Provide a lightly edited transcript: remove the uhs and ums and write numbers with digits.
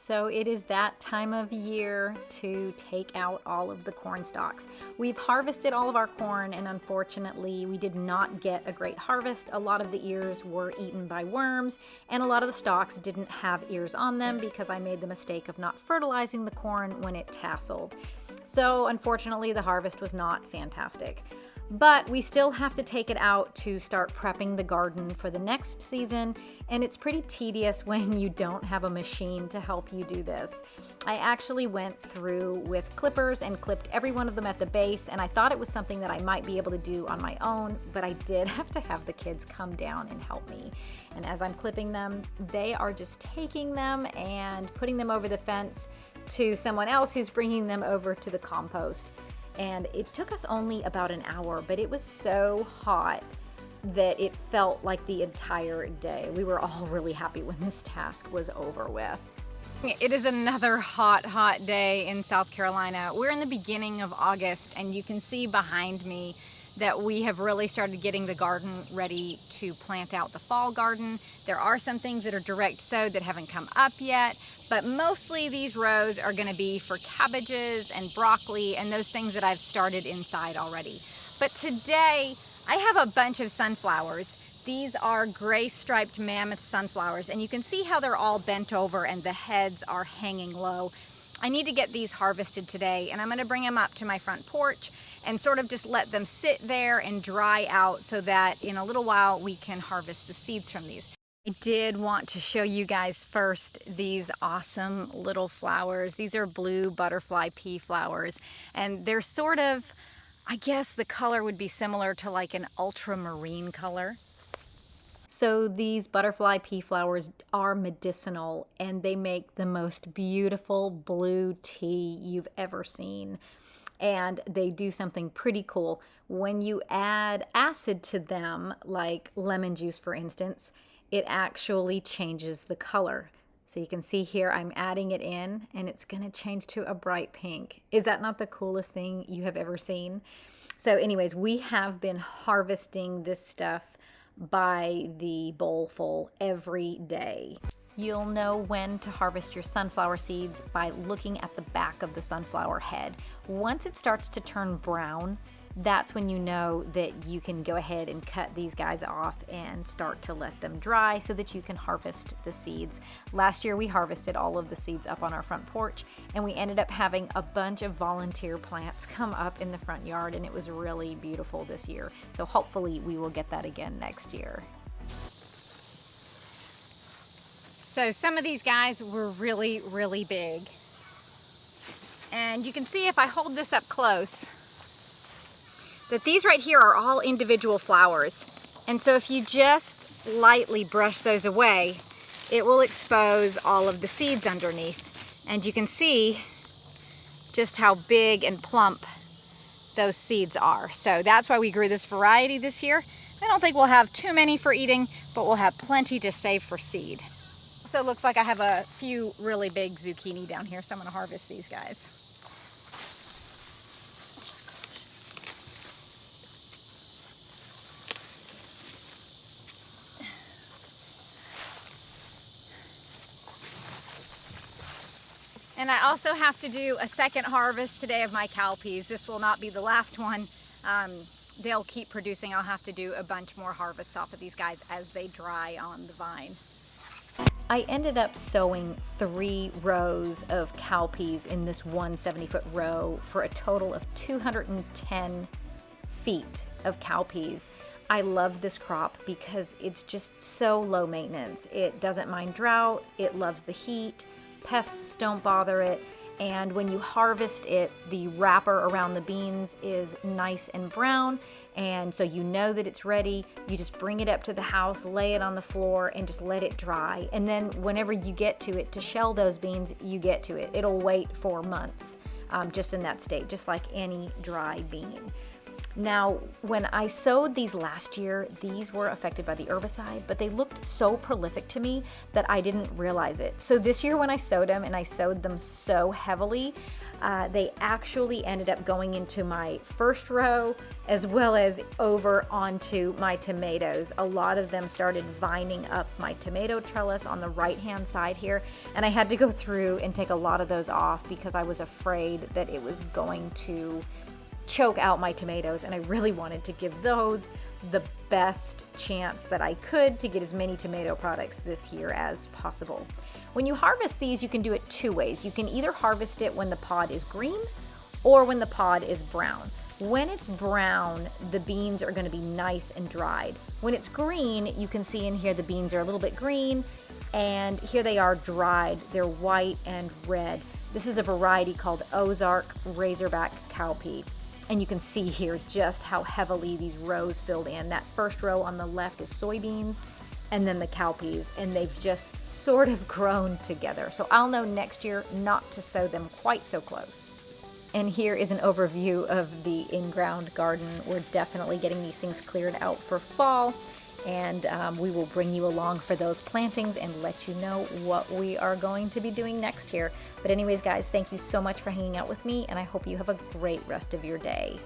So it is that time of year to take out all of the corn stalks. We've harvested all of our corn, and unfortunately we did not get a great harvest. A lot of the ears were eaten by worms, and a lot of the stalks didn't have ears on them because I made the mistake of not fertilizing the corn when it tasseled. So unfortunately the harvest was not fantastic. But we still have to take it out to start prepping the garden for the next season, and it's pretty tedious when you don't have a machine to help you do this. I actually went through with clippers and clipped every one of them at the base, and I thought it was something that I might be able to do on my own, but I did have to have the kids come down and help me. And as I'm clipping them, they are just taking them and putting them over the fence to someone else who's bringing them over to the compost. And it took us only about an hour, but it was so hot that it felt like the entire day. We were all really happy when this task was over with. It is another hot day in South Carolina. We're in the beginning of August, and you can see behind me that we have really started getting the garden ready to plant out the fall garden. There are some things that are direct sowed that haven't come up yet, but mostly these rows are gonna be for cabbages and broccoli and those things that I've started inside already. But today, I have a bunch of sunflowers. These are gray striped mammoth sunflowers, and you can see how they're all bent over and the heads are hanging low. I need to get these harvested today, and I'm gonna bring them up to my front porch and sort of just let them sit there and dry out so that in a little while we can harvest the seeds from these. I did want to show you guys first these awesome little flowers. These are blue butterfly pea flowers, and they're sort of, I guess the color would be similar to like an ultramarine color. So these butterfly pea flowers are medicinal, and they make the most beautiful blue tea you've ever seen. And they do something pretty cool. When you add acid to them, like lemon juice for instance, it actually changes the color. So you can see here I'm adding it in, and it's gonna change to a bright pink. Is that not the coolest thing you have ever seen? So anyways, we have been harvesting this stuff by the bowlful every day. You'll know when to harvest your sunflower seeds by looking at the back of the sunflower head. Once it starts to turn brown, that's when you know that you can go ahead and cut these guys off and start to let them dry so that you can harvest the seeds. Last year we harvested all of the seeds up on our front porch, and we ended up having a bunch of volunteer plants come up in the front yard, and it was really beautiful this year. So hopefully we will get that again next year. So some of these guys were really big. And you can see if I hold this up close, that these right here are all individual flowers. And so if you just lightly brush those away, it will expose all of the seeds underneath. And you can see just how big and plump those seeds are. So that's why we grew this variety this year. I don't think we'll have too many for eating, but we'll have plenty to save for seed. So it looks like I have a few really big zucchini down here, so I'm gonna harvest these guys. And I also have to do a second harvest today of my cowpeas. This will not be the last one. They'll keep producing. I'll have to do a bunch more harvests off of these guys as they dry on the vine. I ended up sowing 3 rows of cowpeas in this one 70-foot row for a total of 210 feet of cowpeas. I love this crop because it's just so low maintenance. It doesn't mind drought, it loves the heat, pests don't bother it, and when you harvest it, the wrapper around the beans is nice and brown, and so you know that it's ready. You just bring it up to the house, lay it on the floor, and just let it dry. And then whenever you get to it to shell those beans, you get to it. It'll wait for months just in that state, just like any dry bean. Now, when I sowed these last year, these were affected by the herbicide, but they looked so prolific to me that I didn't realize it. So this year when I sowed them, and I sowed them so heavily, they actually ended up going into my first row as well as over onto my tomatoes. A lot of them started vining up my tomato trellis on the right-hand side here, and I had to go through and take a lot of those off because I was afraid that it was going to choke out my tomatoes, and I really wanted to give those the best chance that I could to get as many tomato products this year as possible. When you harvest these, you can do it two ways. You can either harvest it when the pod is green or when the pod is brown. When it's brown, the beans are going to be nice and dried. When it's green, you can see in here the beans are a little bit green, and here they are dried. They're white and red. This is a variety called Ozark Razorback Cowpea. And you can see here just how heavily these rows filled in. That first row on the left is soybeans, and then the cowpeas, and they've just sort of grown together. So I'll know next year not to sow them quite so close. And here is an overview of the in-ground garden. We're definitely getting these things cleared out for fall, and we will bring you along for those plantings and let you know what we are going to be doing next here. But anyways, guys, thank you so much for hanging out with me, and I hope you have a great rest of your day.